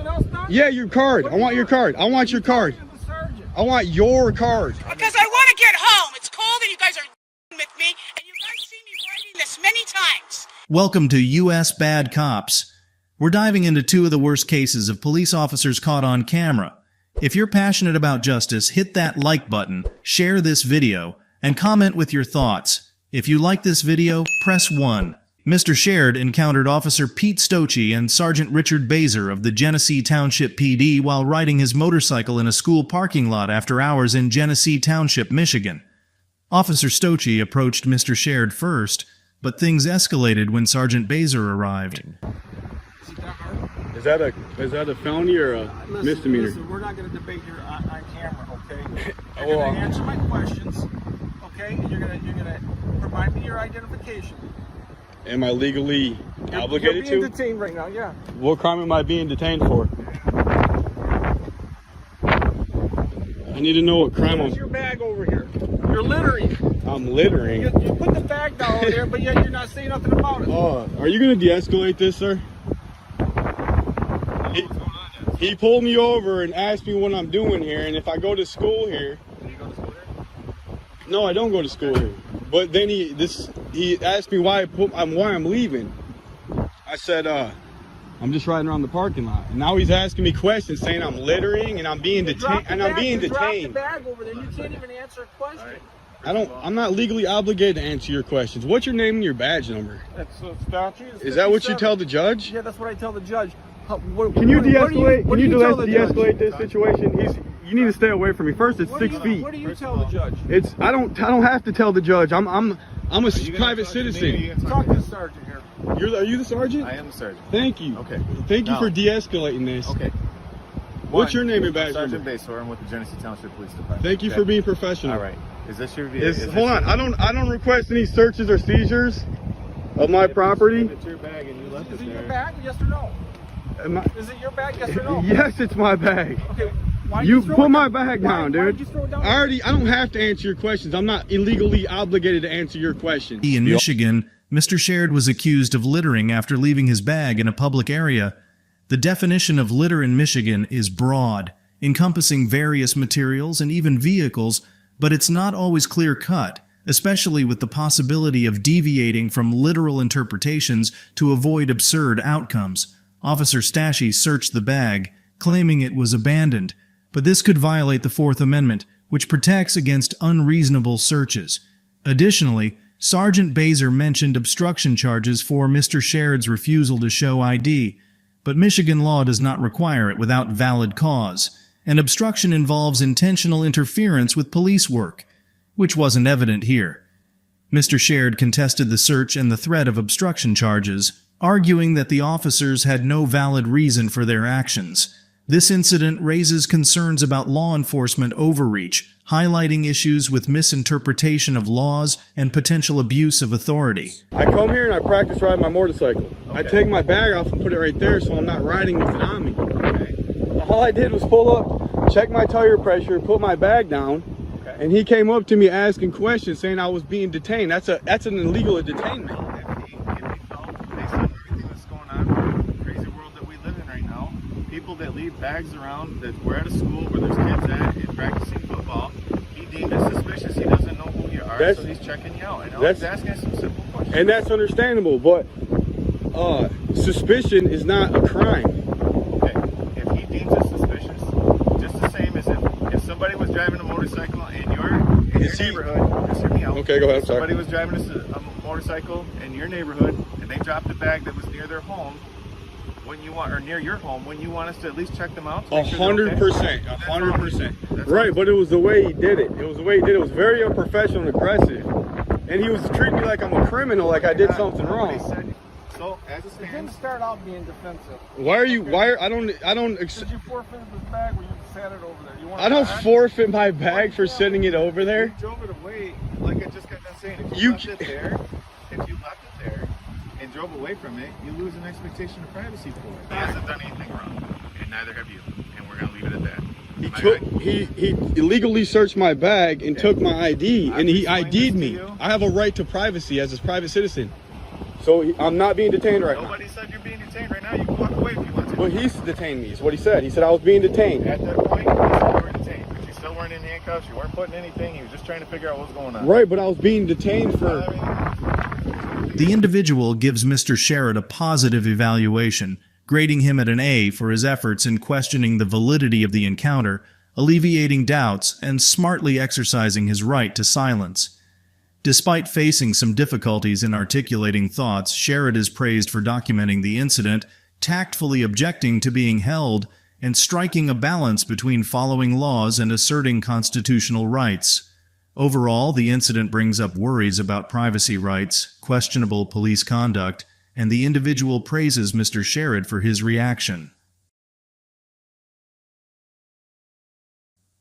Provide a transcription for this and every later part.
something else done? Yeah, your card. I want your card. I want your card. I want your card. Because I want to get home. It's cold and you guys are with me, and you guys see me writing this many times. Welcome to U.S. Bad Cops. We're diving into two of the worst cases of police officers caught on camera. If you're passionate about justice, hit that like button, share this video, and comment with your thoughts. If you like this video, press 1. Mr. Shared encountered Officer Pete Stoche and Sergeant Richard Baser of the Genesee Township PD while riding his motorcycle in a school parking lot after hours in Genesee Township, Michigan. Officer Stoche approached Mr. Shared first, but things escalated when Sergeant Baser arrived. Is that a felony or a misdemeanor? Listen, we're not going to debate here on camera, okay? You're going to answer my questions, okay? And you're going to provide me your identification. Am I legally obligated to? You're being detained right now, yeah. What crime am I being detained for? I need to know what crime I'm... Where's your bag over here? You're littering. I'm littering? You put the bag down over there, but yet you're not saying nothing about it. Are you going to de-escalate this, sir? He pulled me over and asked me what I'm doing here, and if I go to school here... Do you go to school here? No, I don't go to school here. But then he asked me why I'm leaving. I said, I'm just riding around the parking lot. And now he's asking me questions, saying I'm littering and I'm being detained. And I'm being detained. You dropped the bag over there. You can't even answer a question. I'm not legally obligated to answer your questions. What's your name and your badge number? That's statute. Is that what you tell the judge? Yeah, that's what I tell the judge. Can you de-escalate? Can you de-escalate this situation? You need to stay away from me. First, it's 6 feet. What do you tell the judge? I don't have to tell the judge. I'm a private citizen. Talk to the sergeant here. Are you the sergeant? I am the sergeant. Thank you. Okay. Thank you for de-escalating this. Okay. What's your name and badge Sergeant number? Baser. I'm with the Genesee Township Police Department. Thank you for being professional. All right. Is this your vehicle? Hold on. I don't request any searches or seizures of my property. It's your bag and you left it Is it there. your bag? Yes or no? Is it your bag? Yes or no? Yes, it's my bag. Okay. You put my bag down, dude. Why did you throw it down? I don't have to answer your questions. I'm not illegally obligated to answer your questions. In Michigan, Mr. Shared was accused of littering after leaving his bag in a public area. The definition of litter in Michigan is broad, encompassing various materials and even vehicles, but it's not always clear-cut, especially with the possibility of deviating from literal interpretations to avoid absurd outcomes. Officer Stoche searched the bag, claiming it was abandoned, but this could violate the Fourth Amendment, which protects against unreasonable searches. Additionally, Sergeant Baser mentioned obstruction charges for Mr. Shared's refusal to show ID, but Michigan law does not require it without valid cause, and obstruction involves intentional interference with police work, which wasn't evident here. Mr. Shared contested the search and the threat of obstruction charges, arguing that the officers had no valid reason for their actions. This incident raises concerns about law enforcement overreach, highlighting issues with misinterpretation of laws and potential abuse of authority. I come here and I practice riding my motorcycle. Okay. I take my bag off and put it right there so I'm not riding with it on me. Okay. All I did was pull up, check my tire pressure, put my bag down, okay. And he came up to me asking questions saying I was being detained. That's an illegal detainment. People that leave bags around, that we're at a school where there's kids at and practicing football, he deemed it suspicious. He doesn't know who you are, so he's checking you out. I know he's asking some simple questions. And that's understandable, but suspicion is not a crime. Okay, if he deems it suspicious, just the same as if somebody was driving a motorcycle in your neighborhood, just hear me out. Okay, go ahead, Somebody was driving a motorcycle in your neighborhood and they dropped a bag that was near their home, or near your home, when you want us to at least check them out? 100%, 100%. Right, but it was the way he did it. It was very unprofessional and aggressive. And he was treating me like I'm a criminal, like I did something wrong. So, as it stands, it didn't start out being defensive. I don't... Did you forfeit this bag when you sat it over there? I don't forfeit my bag for sitting it over there. You drove it away, like I just got done saying. If you left it there, and drove away from it, you lose an expectation of privacy for it. He hasn't done anything wrong, and neither have you, and we're gonna leave it at that. He illegally searched my bag and took my ID, and he ID'd me. I have a right to privacy as a private citizen, so I'm not being detained right now. Nobody said you're being detained right now. You can walk away if you want to. But he's detained me, is what he said. He said I was being detained. At that point, you were detained, but you still weren't in handcuffs. You weren't putting anything. He was just trying to figure out what was going on. Right, but I was being detained for... The individual gives Mr. Sherrod a positive evaluation, grading him at an A for his efforts in questioning the validity of the encounter, alleviating doubts, and smartly exercising his right to silence. Despite facing some difficulties in articulating thoughts, Sherrod is praised for documenting the incident, tactfully objecting to being held, and striking a balance between following laws and asserting constitutional rights. Overall, the incident brings up worries about privacy rights, questionable police conduct, and the individual praises Mr. Sherrod for his reaction.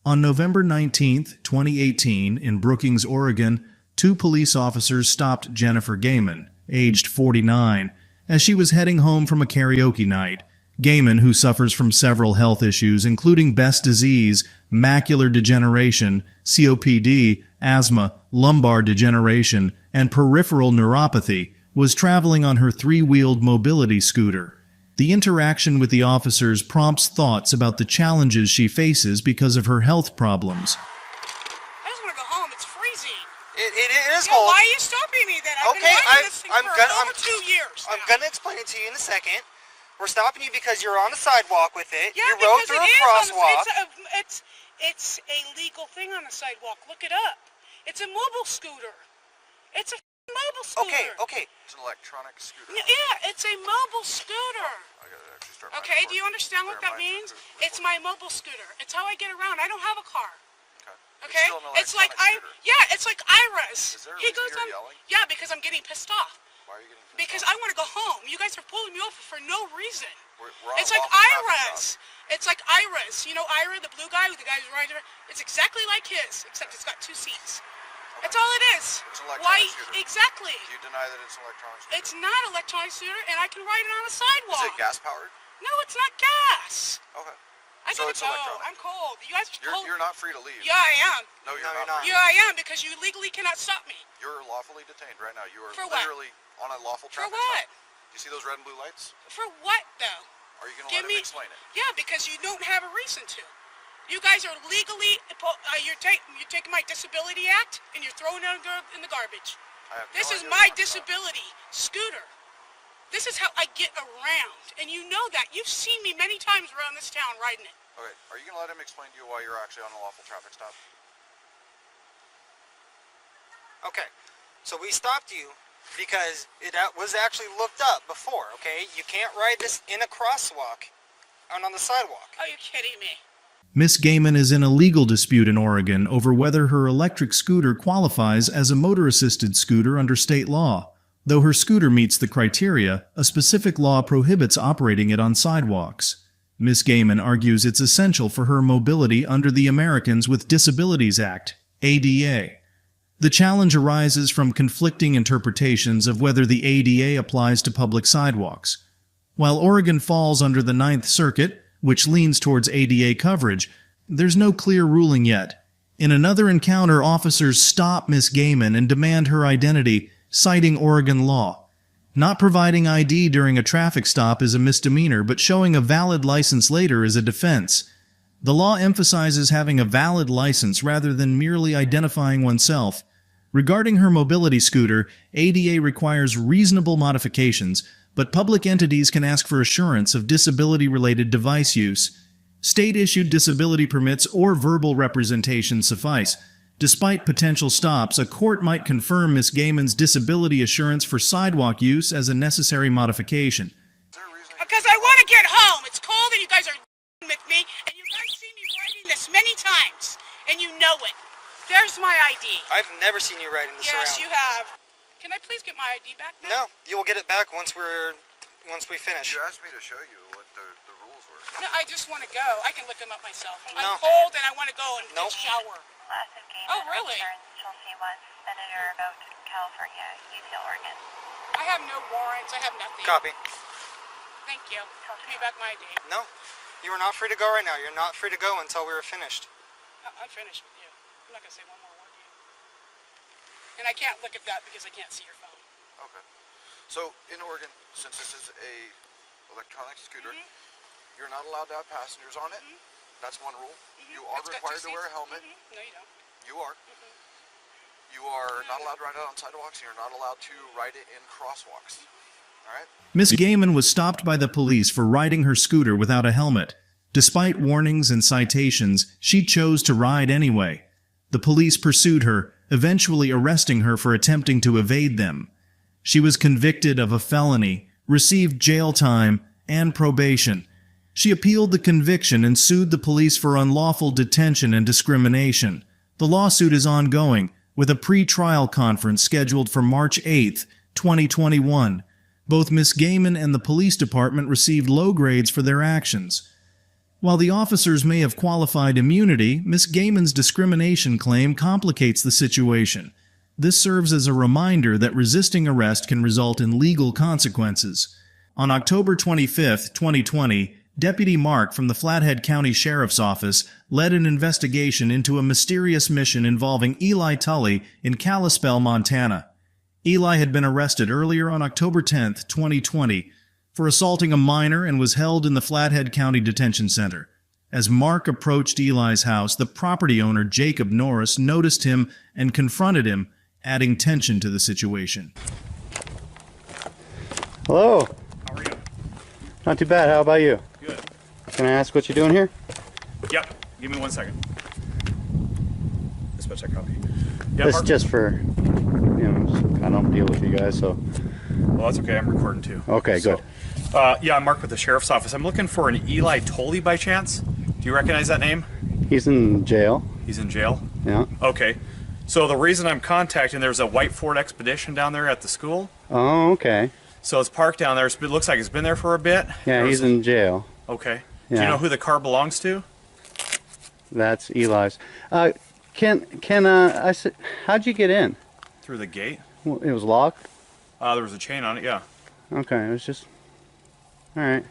On November 19, 2018, in Brookings, Oregon, 2 police officers stopped Jennifer Gaiman, aged 49, as she was heading home from a karaoke night. Gaiman, who suffers from several health issues including Best's disease, macular degeneration, COPD, asthma, lumbar degeneration, and peripheral neuropathy, was traveling on her 3-wheeled mobility scooter. The interaction with the officers prompts thoughts about the challenges she faces because of her health problems. I just want to go home. It's freezing. It is Yeah, cold. why are you stopping me then? I've Okay, been riding this thing I'm for gonna- over 2 years I'm now. gonna explain it to you in a second. We're stopping you because you're on the sidewalk with it. Yeah, you rode because through it a is crosswalk. it's a legal thing on the sidewalk. Look it up. It's a mobile scooter. It's a mobile scooter. Okay. It's an electronic scooter. Yeah, it's a mobile scooter. I gotta actually start Okay, do you understand what that means? It's my mobile scooter. It's how I get around. I don't have a car. Okay? It's still an It's like electronic it's like Ira's. Is there a He reason goes you're on. yelling? Yeah, because I'm getting pissed off. Why are you getting pissed Because off? I want to go home. You guys are pulling me over for no reason. We're on It's a like lawful traffic Ira's. stop. It's like Ira's. You know Ira, the blue guy with the guys riding around? It's exactly like his, except it's got 2 seats. That's all it is. It's an electronic Why? scooter. Exactly. Do you deny that it's an electronic scooter? It's not an electronic scooter, and I can ride it on a sidewalk. Is it gas powered? No, it's not gas. Okay. I So gotta it's go. electronic. I'm cold. You guys are cold. You're not free to leave. Yeah, I am. No, you're No, you're not. not. free. Yeah, I am because you legally cannot stop me. You're lawfully detained right now. You are For what? literally on a lawful For traffic what? stop. You see those red and blue lights? For what, though? Are you going to Give let him me. explain it? Yeah, because you don't have a reason to. You guys are legally. You're taking my Disability Act and you're throwing it in the garbage. I have no This is idea my what you're talking disability scooter. This is how I get around, and you know that. You've seen me many times around this town riding it. about. Okay. Are you going to let him explain to you why you're actually on a lawful traffic stop? Okay. So we stopped you because it was actually looked up before, okay? You can't ride this in a crosswalk and on the sidewalk. Are you kidding me? Miss Gaiman is in a legal dispute in Oregon over whether her electric scooter qualifies as a motor-assisted scooter under state law. Though her scooter meets the criteria, a specific law prohibits operating it on sidewalks. Miss Gaiman argues it's essential for her mobility under the Americans with Disabilities Act, ADA. The challenge arises from conflicting interpretations of whether the ADA applies to public sidewalks. While Oregon falls under the Ninth Circuit, which leans towards ADA coverage, there's no clear ruling yet. In another encounter, officers stop Miss Gaiman and demand her identity, citing Oregon law. Not providing ID during a traffic stop is a misdemeanor, but showing a valid license later is a defense. The law emphasizes having a valid license rather than merely identifying oneself. Regarding her mobility scooter, ADA requires reasonable modifications, but public entities can ask for assurance of disability-related device use. State-issued disability permits or verbal representation suffice. Despite potential stops, a court might confirm Ms. Gaiman's disability assurance for sidewalk use as a necessary modification. Is there a reason? Because I want to get home. It's cold and you guys are with me, and you guys see me riding this many times, and you know it. There's my ID. I've never seen you riding this Yes, around. you have. Can I please get my ID back now? No, you will get it back once we finish. You asked me to show you what the rules were. No, I just want to go. I can look them up myself. No. I'm cold and I want to go and Nope. shower. Oh, really? Chelsea West, Senator about California, UT Oregon. I have no warrants. I have nothing. Copy. Thank you. Give me back my ID. No, you are not free to go right now. You're not free to go until we are finished. I'm finished with you. I'm not going to say one more word to you. And I can't look at that because I can't see your phone. Okay. So in Oregon, since this is a electronic scooter, You're not allowed to have passengers on it. That's one rule. You are It's got required two to wear a seats. helmet. No, you don't. You are. You are not allowed to ride it on sidewalks, and you're not allowed to ride it in crosswalks. All right? Miss Gaiman was stopped by the police for riding her scooter without a helmet. Despite warnings and citations, she chose to ride anyway. The police pursued her, eventually arresting her for attempting to evade them. She was convicted of a felony, received jail time, and probation. She appealed the conviction and sued the police for unlawful detention and discrimination. The lawsuit is ongoing, with a pre-trial conference scheduled for March 8, 2021. Both Miss Gaiman and the police department received low grades for their actions. While the officers may have qualified immunity, Miss Gaiman's discrimination claim complicates the situation. This serves as a reminder that resisting arrest can result in legal consequences. On October 25, 2020, Deputy Mark from the Flathead County Sheriff's Office led an investigation into a mysterious mission involving Eli Tully in Kalispell, Montana. Eli had been arrested earlier on October 10, 2020, for assaulting a minor and was held in the Flathead County Detention Center. As Mark approached Eli's house, the property owner, Jacob Norris, noticed him and confronted him, adding tension to the situation. Hello. How are you? Not too bad. How about you? Good. Can I ask what you're doing here? Yep. Give me 1 second. Dispatch that copy. Yeah, This is Mark. just for, I don't deal with you guys, so. Well, that's okay. I'm recording too. Okay, good. Yeah, I'm Mark with the Sheriff's Office. I'm looking for an Eli Tully by chance. Do you recognize that name? He's in jail. He's in jail? Yeah. Okay. So the reason I'm contacting, there's a white Ford Expedition down there at the school. Oh, okay. So it's parked down there. It looks like it's been there for a bit. Yeah, he's in jail. Okay. Yeah. Do you know who the car belongs to? That's Eli's. How'd you get in? Through the gate. Well, it was locked? There was a chain on it, yeah. Okay, it was just, all right.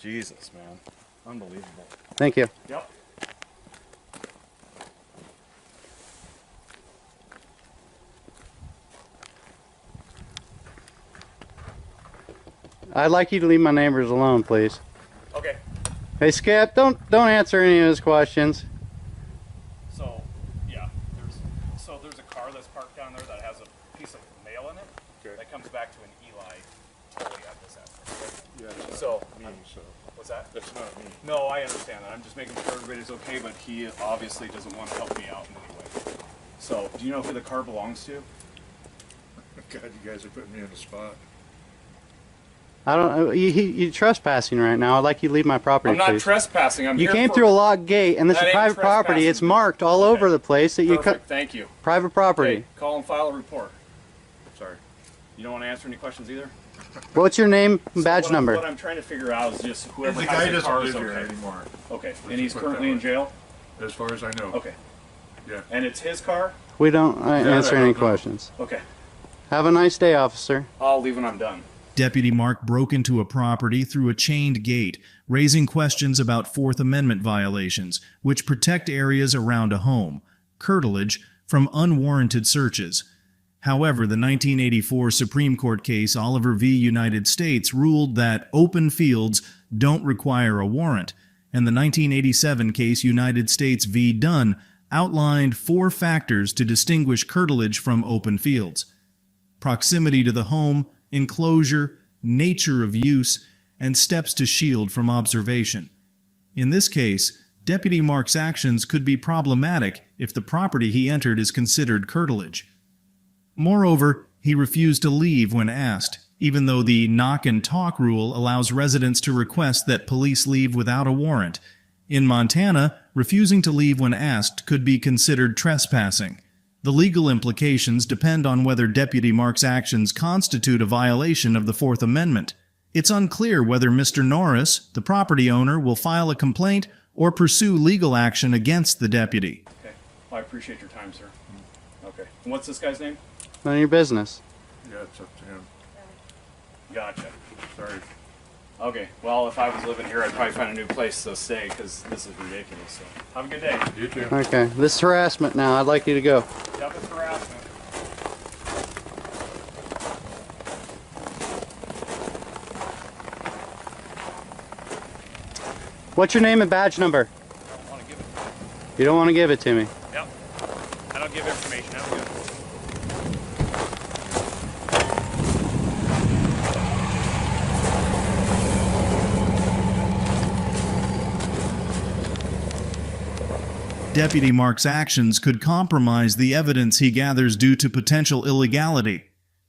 Jesus, man. Unbelievable. Thank you. Yep. I'd like you to leave my neighbors alone, please. Okay. Hey, Skip, don't answer any of his questions. So, yeah, there's a car that's parked down there that has a piece of mail in it that comes back to an Eli Tully at this address. Yeah, So, so what's that? that's not me. No, I understand that. I'm just making sure everybody's okay, but he obviously doesn't want to help me out in any way. So, do you know who the car belongs to? God, you guys are putting me on the spot. I don't. You're trespassing right now. I'd like you to leave my property, I'm not please. trespassing. You came through a locked gate, and this That is ain't private property. trespassing. It's marked all Okay. over the place that you Perfect. Thank you. private property. Okay, call and file a report. Sorry. You don't want to answer any questions either? What's your name and badge So number? What I'm trying to figure out is just whoever The has guy the doesn't car live is here okay. anymore. Okay, Let's and he's put it currently that in way. jail? As far as I know. Okay. Yeah. And it's his car? We don't answer I any don't know. questions. Okay. Have a nice day, officer. I'll leave when I'm done. Deputy Mark broke into a property through a chained gate, raising questions about Fourth Amendment violations, which protect areas around a home, curtilage, from unwarranted searches. However, the 1984 Supreme Court case Oliver v. United States ruled that open fields don't require a warrant, and the 1987 case United States v. Dunn outlined 4 factors to distinguish curtilage from open fields: proximity to the home, enclosure, nature of use, and steps to shield from observation. In this case, Deputy Mark's actions could be problematic if the property he entered is considered curtilage. Moreover, he refused to leave when asked, even though the knock and talk rule allows residents to request that police leave without a warrant. In Montana, refusing to leave when asked could be considered trespassing. The legal implications depend on whether Deputy Mark's actions constitute a violation of the Fourth Amendment. It's unclear whether Mr. Norris, the property owner, will file a complaint or pursue legal action against the deputy. Okay. Well, I appreciate your time, sir. Okay. And what's this guy's name? None of your business. Yeah, it's up to him. Gotcha. Sorry. Okay. Well, if I was living here, I'd probably find a new place to stay because this is ridiculous. So, have a good day. You too. Okay, this is harassment now. I'd like you to go. Yep, it's harassment. What's your name and badge number? I don't want to give it to you. You don't want to give it to me. Yep. I don't give information out. Good. Deputy Mark's actions could compromise the evidence he gathers due to potential illegality.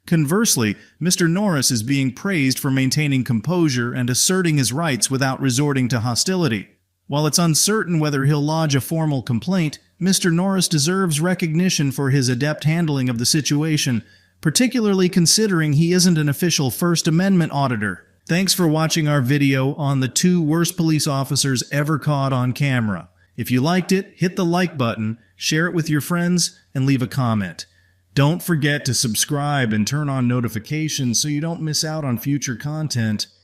Conversely, Mr. Norris is being praised for maintaining composure and asserting his rights without resorting to hostility. While it's uncertain whether he'll lodge a formal complaint, Mr. Norris deserves recognition for his adept handling of the situation, particularly considering he isn't an official First Amendment auditor. Thanks for watching our video on the 2 worst police officers ever caught on camera. If you liked it, hit the like button, share it with your friends, and leave a comment. Don't forget to subscribe and turn on notifications so you don't miss out on future content.